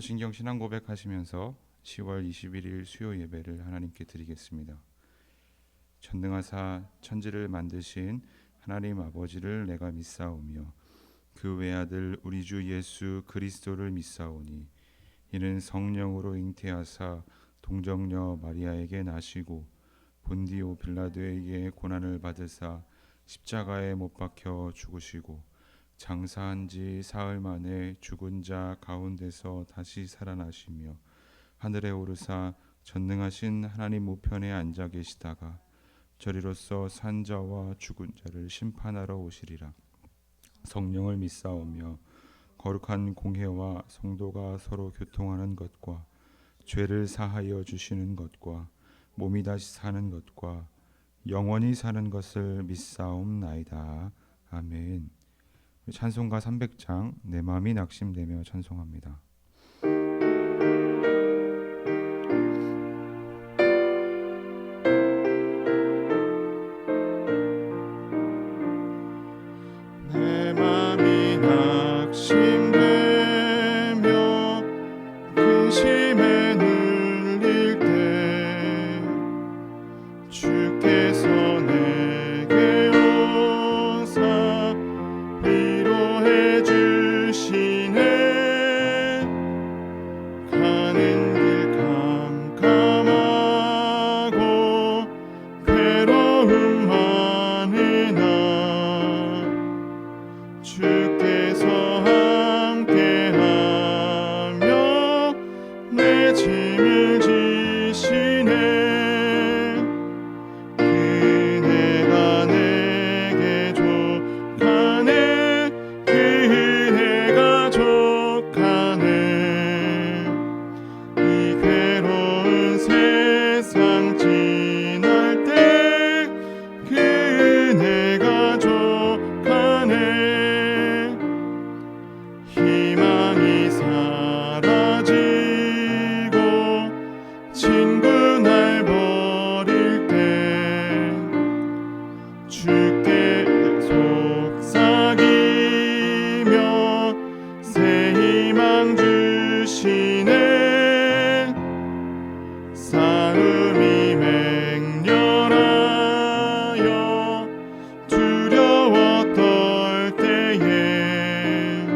무신경 신앙 고백하시면서 10월 21일 수요 예배를 하나님께 드리겠습니다. 전능하사 천지를 만드신 하나님 아버지를 내가 믿사오며 그 외아들 우리 주 예수 그리스도를 믿사오니 이는 성령으로 잉태하사 동정녀 마리아에게 나시고 본디오 빌라도에게 고난을 받으사 십자가에 못 박혀 죽으시고 장사한 지 사흘 만에 죽은 자 가운데서 다시 살아나시며 하늘에 오르사 전능하신 하나님 우편에 앉아 계시다가 저리로서 산 자와 죽은 자를 심판하러 오시리라. 성령을 믿사오며 거룩한 공회와 성도가 서로 교통하는 것과 죄를 사하여 주시는 것과 몸이 다시 사는 것과 영원히 사는 것을 믿사옵나이다. 아멘. 찬송가 300장 내 마음이 낙심되며 찬송합니다. 내 마음이 낙심되며 근심에 눌릴 때 주께서 내게 오사 위로해 주시네. 가는 길 캄캄하고 괴로움 많으나 주께서 함께하며 내 짐을 지시네. 그네가 내게 족하네. 그네가 족하네. 이 괴로운 세상 지날 때 그네가 족하네. 희망이 사라지고 친구 날 버릴 때 주께 속삭이며 새 희망 주시네. 싸움이 맹렬하여 두려워 떨 때에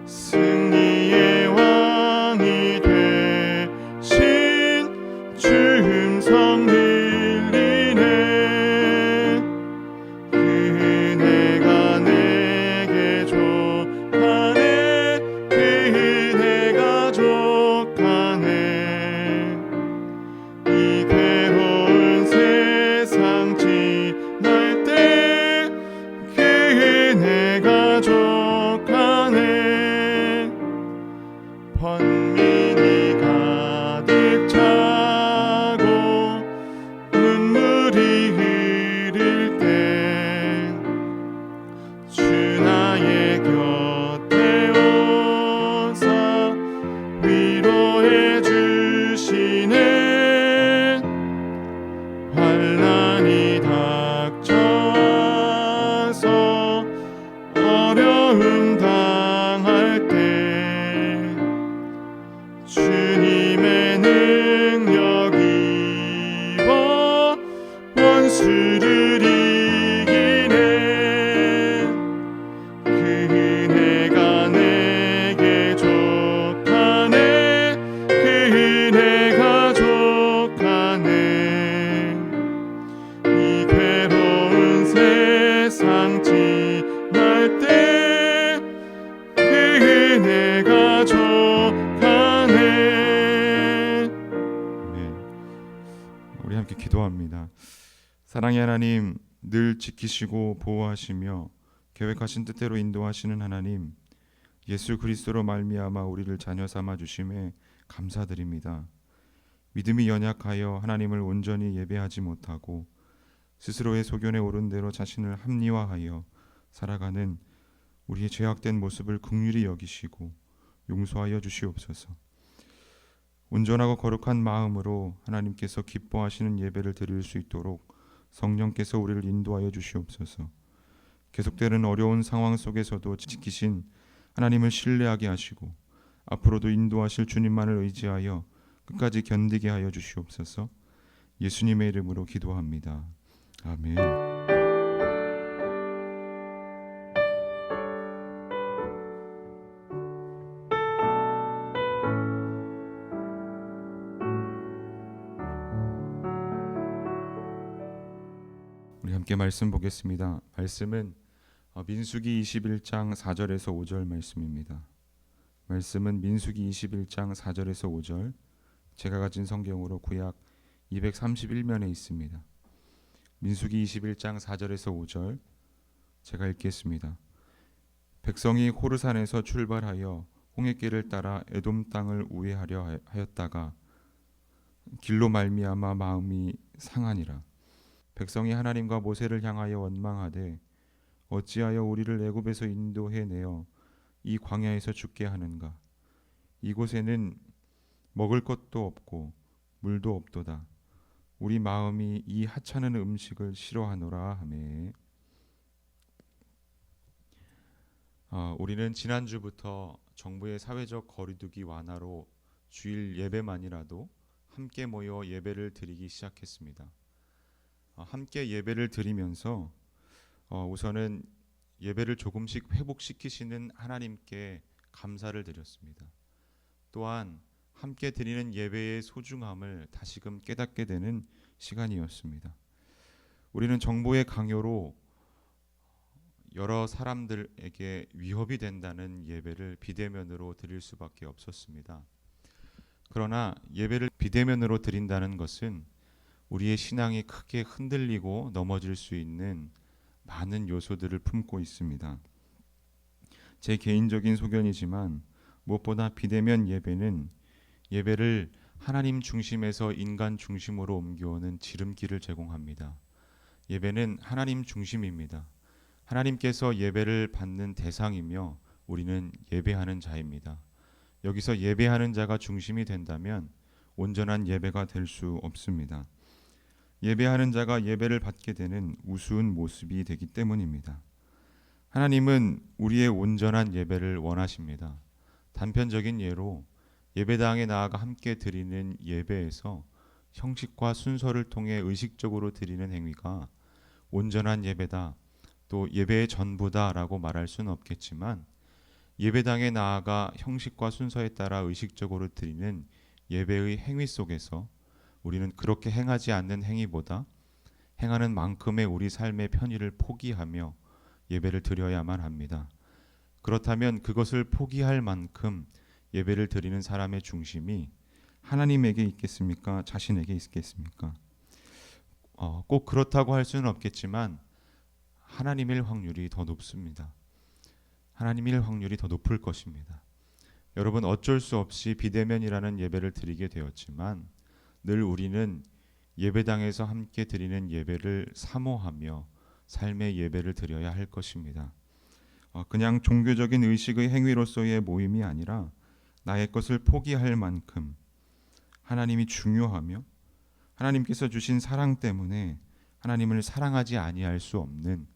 승리의 왕이 되신 주 음성 들리네. 그네가 내게 족하네. 그네가 족하네. 이 괴로운 세상 지날 때 그네가 족하네. 번민이 가득 차고 눈물이 흐를 때 주 나의 곁에 오사 위로해 주시네. 환난이 닥쳐와서 어려움 당할 때 주님의 능력 입어 원수를 이기네. 그네가 내게 족하네. 그네가 족하네. 이 괴로운 세상 지날 때 그네가 족하네. 아멘. 우리 함께 기도합니다. 사랑의 하나님, 늘 지키시고 보호하시며 계획하신 뜻대로 인도하시는 하나님, 예수 그리스도로 말미암아 우리를 자녀 삼아 주심에 감사드립니다. 믿음이 연약하여 하나님을 온전히 예배하지 못하고 스스로의 소견에 오른 대로 자신을 합리화하여 살아가는 우리의 죄악된 모습을 긍휼히 여기시고 용서하여 주시옵소서. 온전하고 거룩한 마음으로 하나님께서 기뻐하시는 예배를 드릴 수 있도록 성령께서 우리를 인도하여 주시옵소서. 계속되는 어려운 상황 속에서도 지키신 하나님을 신뢰하게 하시고 앞으로도 인도하실 주님만을 의지하여 끝까지 견디게 하여 주시옵소서. 예수님의 이름으로 기도합니다. 아멘. 우리 함께 말씀 보겠습니다. 말씀은 민수기 21장 4절에서 5절 말씀입니다. 말씀은 민수기 21장 4절에서 5절, 제가 가진 성경으로 구약 231면에 있습니다. 민수기 21장 4절에서 5절 제가 읽겠습니다. 백성이 호르산에서 출발하여 홍해길을 따라 에돔 땅을 우회하려 하였다가 길로 말미암아 마음이 상하니라. 백성이 하나님과 모세를 향하여 원망하되 어찌하여 우리를 애굽에서 인도해 내어 이 광야에서 죽게 하는가. 이곳에는 먹을 것도 없고 물도 없도다. 우리 마음이 이 하찮은 음식을 싫어하노라 하매. 우리는 지난주부터 정부의 사회적 거리두기 완화로 주일 예배만이라도 함께 모여 예배를 드리기 시작했습니다. 함께 예배를 드리면서 우선은 예배를 조금씩 회복시키시는 하나님께 감사를 드렸습니다. 또한 함께 드리는 예배의 소중함을 다시금 깨닫게 되는 시간이었습니다. 우리는 정보의 강요로 여러 사람들에게 위협이 된다는 예배를 비대면으로 드릴 수밖에 없었습니다. 그러나 예배를 비대면으로 드린다는 것은 우리의 신앙이 크게 흔들리고 넘어질 수 있는 많은 요소들을 품고 있습니다. 제 개인적인 소견이지만 무엇보다 비대면 예배는 예배를 하나님 중심에서 인간 중심으로 옮겨오는 지름길을 제공합니다. 예배는 하나님 중심입니다. 하나님께서 예배를 받는 대상이며 우리는 예배하는 자입니다. 여기서 예배하는 자가 중심이 된다면 온전한 예배가 될 수 없습니다. 예배하는 자가 예배를 받게 되는 우스운 모습이 되기 때문입니다. 하나님은 우리의 온전한 예배를 원하십니다. 단편적인 예로 예배당에 나아가 함께 드리는 예배에서 형식과 순서를 통해 의식적으로 드리는 행위가 온전한 예배다, 또 예배의 전부다라고 말할 수는 없겠지만 예배당에 나아가 형식과 순서에 따라 의식적으로 드리는 예배의 행위 속에서 우리는 그렇게 행하지 않는 행위보다 행하는 만큼의 우리 삶의 편의를 포기하며 예배를 드려야만 합니다. 그렇다면 그것을 포기할 만큼 예배를 드리는 사람의 중심이 하나님에게 있겠습니까? 자신에게 있겠습니까? 꼭 그렇다고 할 수는 없겠지만 하나님일 확률이 더 높습니다. 하나님일 확률이 더 높을 것입니다. 여러분, 어쩔 수 없이 비대면이라는 예배를 드리게 되었지만 늘 우리는 예배당에서 함께 드리는 예배를 사모하며 삶의 예배를 드려야 할 것입니다. 그냥 종교적인 의식의 행위로서의 모임이 아니라 나의 것을 포기할 만큼 하나님이 중요하며 하나님께서 주신 사랑 때문에 하나님을 사랑하지 아니할 수 없는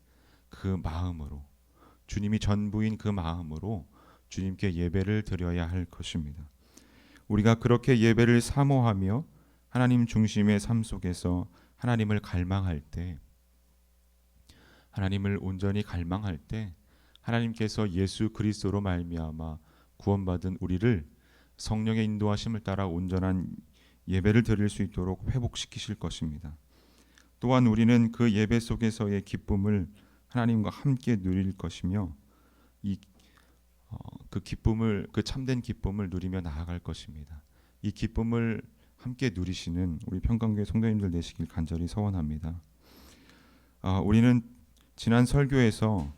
그 마음으로, 주님이 전부인 그 마음으로 주님께 예배를 드려야 할 것입니다. 우리가 그렇게 예배를 사모하며 하나님 중심의 삶 속에서 하나님을 갈망할 때, 하나님을 온전히 갈망할 때 하나님께서 예수 그리스도로 말미암아 구원받은 우리를 성령의 인도하심을 따라 온전한 예배를 드릴 수 있도록 회복시키실 것입니다. 또한 우리는 그 예배 속에서의 기쁨을 하나님과 함께 누릴 것이며 그 참된 기쁨을 누리며 나아갈 것입니다. 이 기쁨을 함께 누리시는 우리 평강교회 성도님들 되시길 간절히 소원합니다. 우리는 지난 설교에서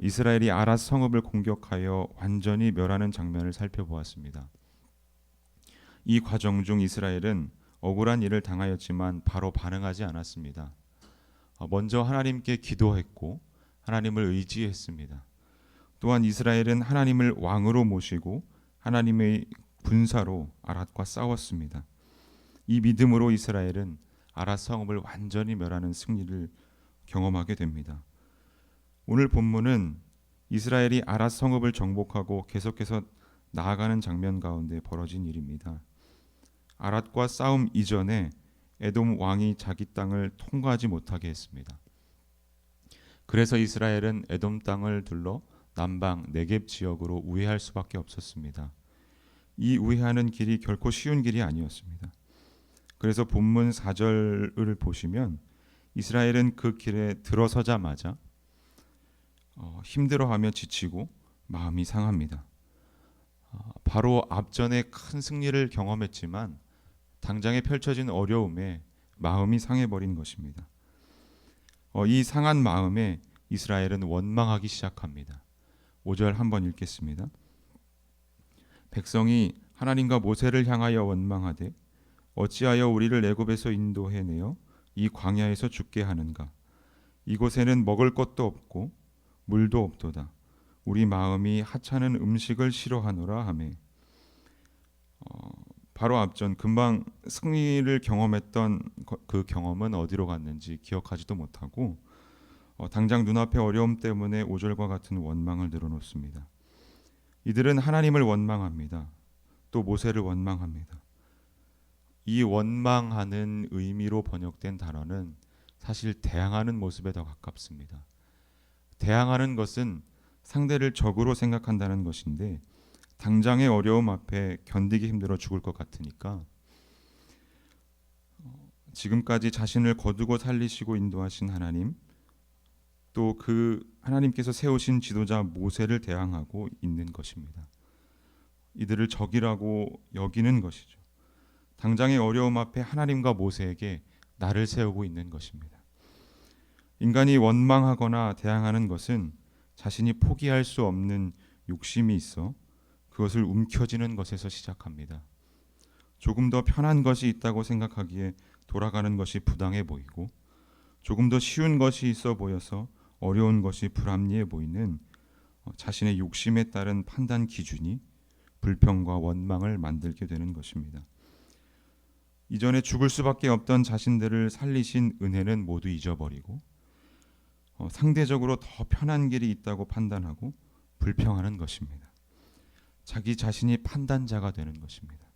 이스라엘이 아랏 성읍을 공격하여 완전히 멸하는 장면을 살펴보았습니다. 이 과정 중 이스라엘은 억울한 일을 당하였지만 바로 반응하지 않았습니다. 먼저 하나님께 기도했고 하나님을 의지했습니다. 또한 이스라엘은 하나님을 왕으로 모시고 하나님의 군사로 아랏과 싸웠습니다. 이 믿음으로 이스라엘은 아랏 성읍을 완전히 멸하는 승리를 경험하게 됩니다. 오늘 본문은 이스라엘이 아랏 성읍을 정복하고 계속해서 나아가는 장면 가운데 벌어진 일입니다. 아랏과 싸움 이전에 에돔 왕이 자기 땅을 통과하지 못하게 했습니다. 그래서 이스라엘은 에돔 땅을 둘러 남방 네겝 지역으로 우회할 수밖에 없었습니다. 이 우회하는 길이 결코 쉬운 길이 아니었습니다. 그래서 본문 4절을 보시면 이스라엘은 그 길에 들어서자마자 힘들어하며 지치고 마음이 상합니다. 바로 앞전에 큰 승리를 경험했지만 당장에 펼쳐진 어려움에 마음이 상해버린 것입니다. 이 상한 마음에 이스라엘은 원망하기 시작합니다. 5절 한번 읽겠습니다. 백성이 하나님과 모세를 향하여 원망하되 어찌하여 우리를 애굽에서 인도해내어 이 광야에서 죽게 하는가? 이곳에는 먹을 것도 없고 물도 없도다. 우리 마음이 하찮은 음식을 싫어하노라 하매. 바로 앞전 금방 승리를 경험했던 그 경험은 어디로 갔는지 기억하지도 못하고 당장 눈앞의 어려움 때문에 5절과 같은 원망을 늘어놓습니다. 이들은 하나님을 원망합니다. 또 모세를 원망합니다. 이 원망하는 의미로 번역된 단어는 사실 대항하는 모습에 더 가깝습니다. 대항하는 것은 상대를 적으로 생각한다는 것인데 당장의 어려움 앞에 견디기 힘들어 죽을 것 같으니까 지금까지 자신을 거두고 살리시고 인도하신 하나님, 또 그 하나님께서 세우신 지도자 모세를 대항하고 있는 것입니다. 이들을 적이라고 여기는 것이죠. 당장의 어려움 앞에 하나님과 모세에게 나를 세우고 있는 것입니다. 인간이 원망하거나 대항하는 것은 자신이 포기할 수 없는 욕심이 있어 그것을 움켜쥐는 것에서 시작합니다. 조금 더 편한 것이 있다고 생각하기에 돌아가는 것이 부당해 보이고 조금 더 쉬운 것이 있어 보여서 어려운 것이 불합리해 보이는 자신의 욕심에 따른 판단 기준이 불평과 원망을 만들게 되는 것입니다. 이전에 죽을 수밖에 없던 자신들을 살리신 은혜는 모두 잊어버리고 상대적으로 더 편한 길이 있다고 판단하고 불평하는 것입니다. 자기 자신이 판단자가 되는 것입니다.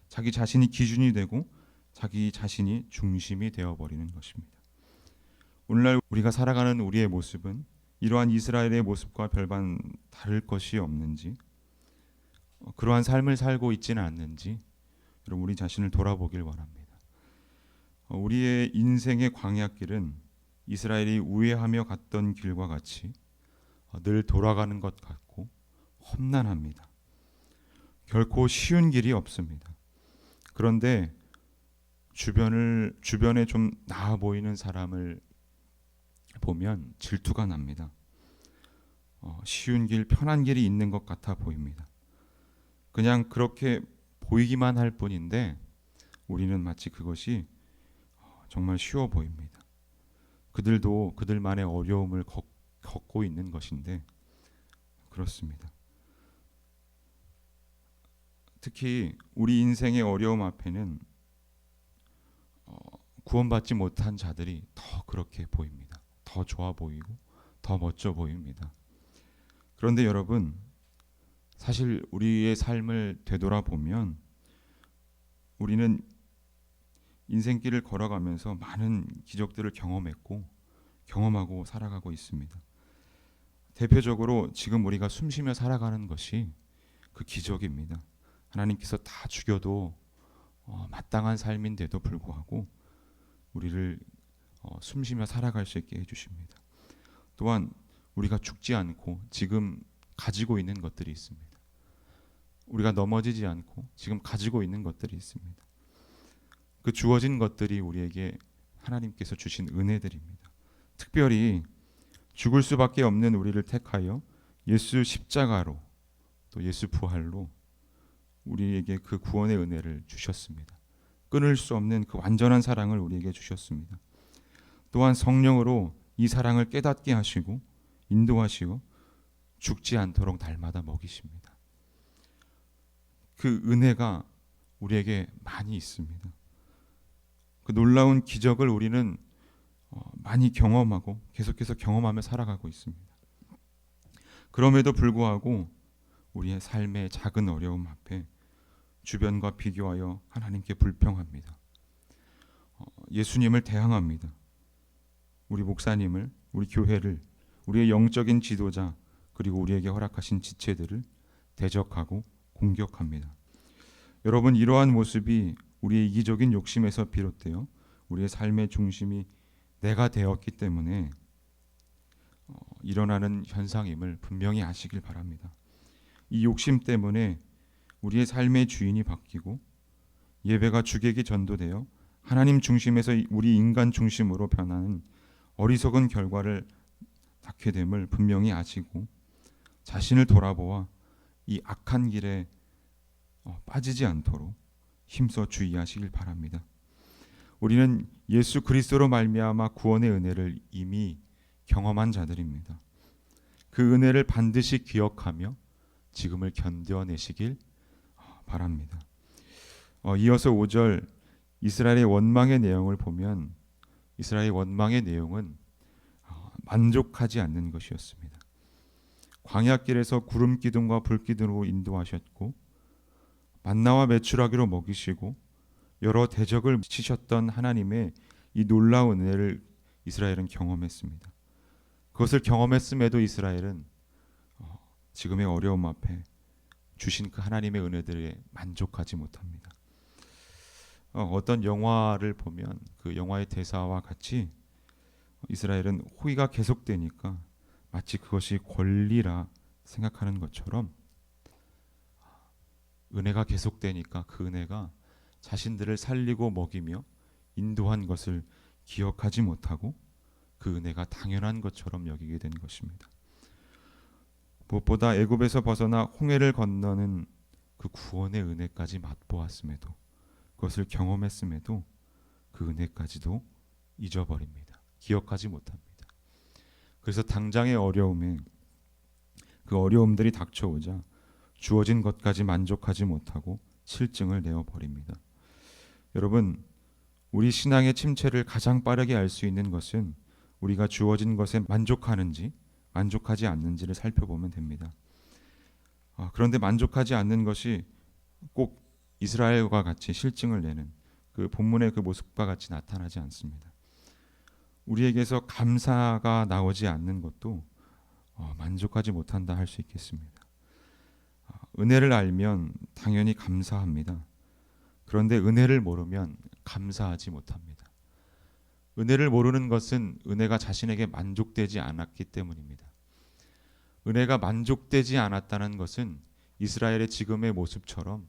자기 자신이 기준이 되고 자기 자신이 중심이 되어버리는 것입니다. 오늘날 우리가 살아가는 우리의 모습은 이러한 이스라엘의 모습과 별반 다를 것이 없는지, 그러한 삶을 살고 있지는 않는지 여러분 우리 자신을 돌아보길 원합니다. 우리의 인생의 광야길은 이스라엘이 우회하며 갔던 길과 같이 늘 돌아가는 것 같고 험난합니다. 결코 쉬운 길이 없습니다. 그런데 주변에 좀 나아 보이는 사람을 보면 질투가 납니다. 쉬운 길, 편한 길이 있는 것 같아 보입니다. 그냥 그렇게 보이기만 할 뿐인데 우리는 마치 그것이 정말 쉬워 보입니다. 그들도 그들만의 어려움을 겪고 있는 것인데 그렇습니다. 특히 우리 인생의 어려움 앞에는 구원받지 못한 자들이 더 그렇게 보입니다. 더 좋아 보이고 더 멋져 보입니다. 그런데 여러분, 사실 우리의 삶을 되돌아보면 우리는 인생길을 걸어가면서 많은 기적들을 경험하고 살아가고 있습니다. 대표적으로 지금 우리가 숨쉬며 살아가는 것이 그 기적입니다. 하나님께서 다 죽여도 마땅한 삶인데도 불구하고 우리를 숨쉬며 살아갈 수 있게 해주십니다. 또한 우리가 죽지 않고 지금 가지고 있는 것들이 있습니다. 우리가 넘어지지 않고 지금 가지고 있는 것들이 있습니다. 그 주어진 것들이 우리에게 하나님께서 주신 은혜들입니다. 특별히 죽을 수밖에 없는 우리를 택하여 예수 십자가로 또 예수 부활로 우리에게 그 구원의 은혜를 주셨습니다. 끊을 수 없는 그 완전한 사랑을 우리에게 주셨습니다. 또한 성령으로 이 사랑을 깨닫게 하시고 인도하시고 죽지 않도록 날마다 먹이십니다. 그 은혜가 우리에게 많이 있습니다. 그 놀라운 기적을 우리는 많이 경험하고 계속해서 경험하며 살아가고 있습니다. 그럼에도 불구하고 우리의 삶의 작은 어려움 앞에 주변과 비교하여 하나님께 불평합니다. 예수님을 대항합니다. 우리 목사님을, 우리 교회를, 우리의 영적인 지도자, 그리고 우리에게 허락하신 지체들을 대적하고 공격합니다. 여러분, 이러한 모습이 우리의 이기적인 욕심에서 비롯되어 우리의 삶의 중심이 내가 되었기 때문에 일어나는 현상임을 분명히 아시길 바랍니다. 이 욕심 때문에 우리의 삶의 주인이 바뀌고 예배가 주객이 전도되어 하나님 중심에서 우리 인간 중심으로 변하는 어리석은 결과를 낳게 됨을 분명히 아시고 자신을 돌아보아 이 악한 길에 빠지지 않도록 힘써 주의하시길 바랍니다. 우리는 예수 그리스도로 말미암아 구원의 은혜를 이미 경험한 자들입니다. 그 은혜를 반드시 기억하며 지금을 견뎌내시길 바랍니다. 이어서 5절 이스라엘의 원망의 내용을 보면 이스라엘의 원망의 내용은 만족하지 않는 것이었습니다. 광야길에서 구름 기둥과 불 기둥으로 인도하셨고 만나와 메추라기로 먹이시고 여러 대적을 치셨던 하나님의 이 놀라운 은혜를 이스라엘은 경험했습니다. 그것을 경험했음에도 이스라엘은 지금의 어려움 앞에 주신 그 하나님의 은혜들에 만족하지 못합니다. 어떤 영화를 보면 그 영화의 대사와 같이 이스라엘은 호의가 계속되니까 마치 그것이 권리라 생각하는 것처럼 은혜가 계속되니까 그 은혜가 자신들을 살리고 먹이며 인도한 것을 기억하지 못하고 그 은혜가 당연한 것처럼 여기게 된 것입니다. 무엇보다 애굽에서 벗어나 홍해를 건너는 그 구원의 은혜까지 맛보았음에도 그것을 경험했음에도 그 은혜까지도 잊어버립니다. 기억하지 못합니다. 그래서 당장의 어려움에 그 어려움들이 닥쳐오자 주어진 것까지 만족하지 못하고 실증을 내어버립니다. 여러분, 우리 신앙의 침체를 가장 빠르게 알 수 있는 것은 우리가 주어진 것에 만족하는지 만족하지 않는지를 살펴보면 됩니다. 그런데 만족하지 않는 것이 꼭 이스라엘과 같이 실증을 내는 그 본문의 그 모습과 같이 나타나지 않습니다. 우리에게서 감사가 나오지 않는 것도 만족하지 못한다 할 수 있겠습니다. 은혜를 알면 당연히 감사합니다. 그런데 은혜를 모르면 감사하지 못합니다. 은혜를 모르는 것은 은혜가 자신에게 만족되지 않았기 때문입니다. 은혜가 만족되지 않았다는 것은 이스라엘의 지금의 모습처럼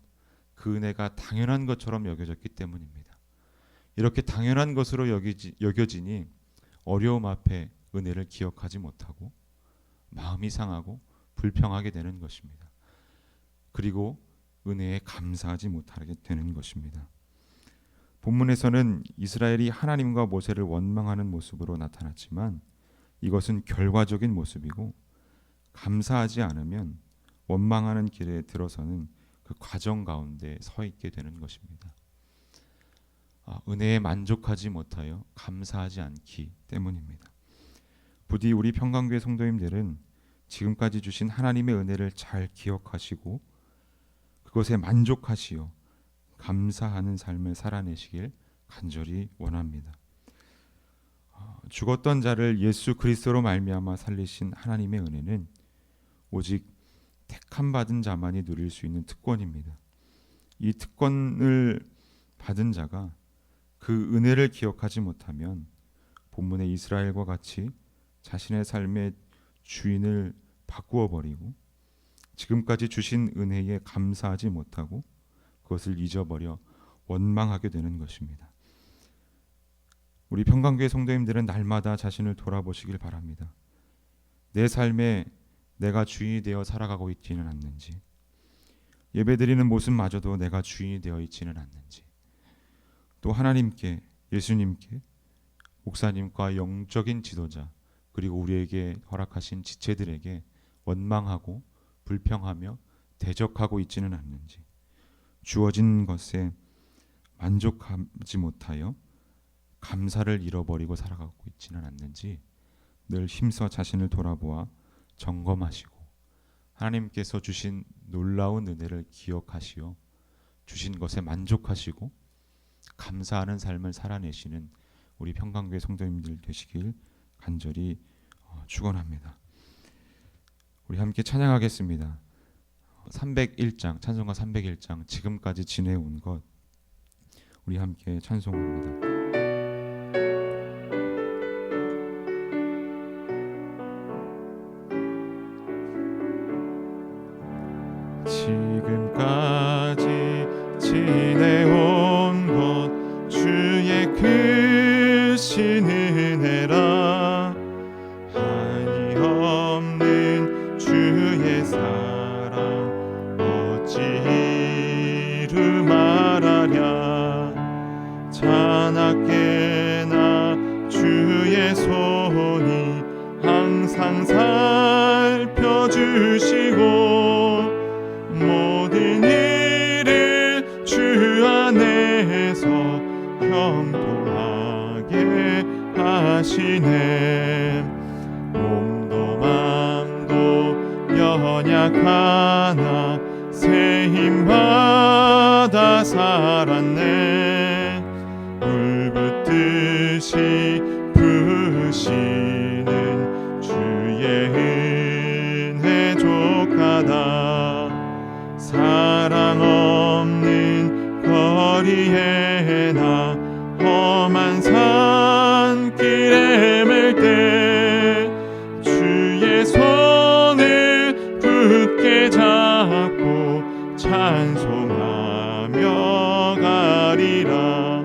그 은혜가 당연한 것처럼 여겨졌기 때문입니다. 이렇게 당연한 것으로 여겨지니 어려움 앞에 은혜를 기억하지 못하고 마음이 상하고 불평하게 되는 것입니다. 그리고 은혜에 감사하지 못하게 되는 것입니다. 본문에서는 이스라엘이 하나님과 모세를 원망하는 모습으로 나타났지만 이것은 결과적인 모습이고 감사하지 않으면 원망하는 길에 들어서는 그 과정 가운데 서 있게 되는 것입니다. 은혜에 만족하지 못하여 감사하지 않기 때문입니다. 부디 우리 평강교회 성도님들은 지금까지 주신 하나님의 은혜를 잘 기억하시고 그것에 만족하시어 감사하는 삶을 살아내시길 간절히 원합니다. 죽었던 자를 예수 그리스도로 말미암아 살리신 하나님의 은혜는 오직 택함 받은 자만이 누릴 수 있는 특권입니다. 이 특권을 받은 자가 그 은혜를 기억하지 못하면 본문의 이스라엘과 같이 자신의 삶의 주인을 바꾸어 버리고 지금까지 주신 은혜에 감사하지 못하고 그것을 잊어버려 원망하게 되는 것입니다. 우리 평강교회 성도님들은 날마다 자신을 돌아보시길 바랍니다. 내 삶에 내가 주인이 되어 살아가고 있지는 않는지, 예배드리는 모습마저도 내가 주인이 되어 있지는 않는지, 또 하나님께, 예수님께, 목사님과 영적인 지도자 그리고 우리에게 허락하신 지체들에게 원망하고 불평하며 대적하고 있지는 않는지, 주어진 것에 만족하지 못하여 감사를 잃어버리고 살아가고 있지는 않는지 늘 힘써 자신을 돌아보아 점검하시고 하나님께서 주신 놀라운 은혜를 기억하시어 주신 것에 만족하시고 감사하는 삶을 살아내시는 우리 평강교회 성도님들 되시길 간절히 축원합니다. 우리 함께 찬양하겠습니다. 301장 찬송가 301장 지금까지 지내온 것 우리 함께 찬송합니다. 지금까지 지내온 것 주의 크신 은혜라 한이 없는 주의 사랑 어찌 이루 말하랴 자나깨나 주의 손이 항상 살펴주시고 모든 일을 주 안에서 형통하게 하시네 몸도 맘도 연약하나 새 힘받아 살았네 불붙듯이 부으시는 주의 은혜 족하다 사랑 없는 거리에 나 험한 산길에 맬 때 주의 손을 굳게 잡고 찬송하며 가리라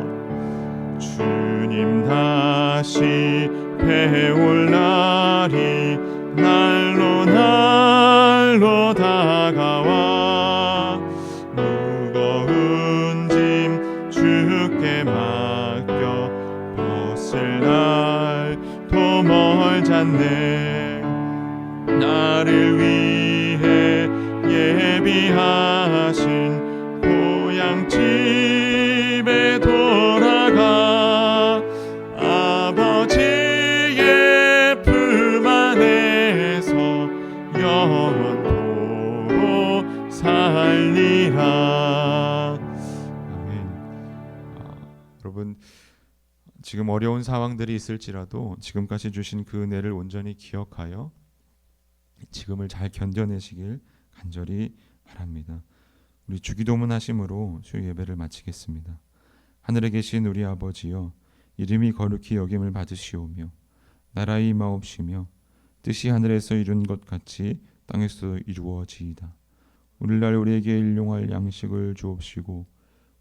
주님 다시 배올 날이 날로 날로 다가와 무거운 짐 주께 맡겨 벗을 날도 멀잖네 나를 위해 예비하신 고향집에 돌아가 아버지의 품 안에서 영원토록 살리라. 아멘. 여러분 지금 어려운 상황들이 있을지라도 지금까지 주신 그 은혜를 온전히 기억하여 지금을 잘 견뎌내시길 간절히 바랍니다. 우리 주기도문 하심으로 수요 예배를 마치겠습니다. 하늘에 계신 우리 아버지여 이름이 거룩히 여김을 받으시오며 나라의 임하옵시며 뜻이 하늘에서 이룬 것 같이 땅에서 이루어지이다. 오늘날 우리에게 일용할 양식을 주옵시고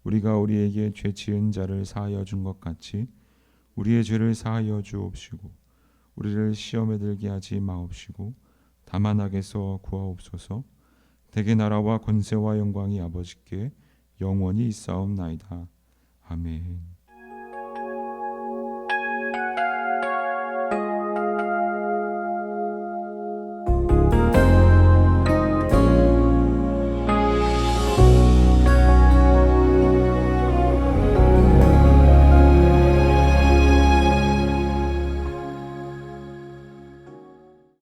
우리가 우리에게 죄 지은 자를 사하여 준 것 같이 우리의 죄를 사하여 주옵시고 우리를 시험에 들게 하지 마옵시고 다만 악에서 구하옵소서. 대개 나라와 권세와 영광이 아버지께 영원히 있사옵나이다. 아멘.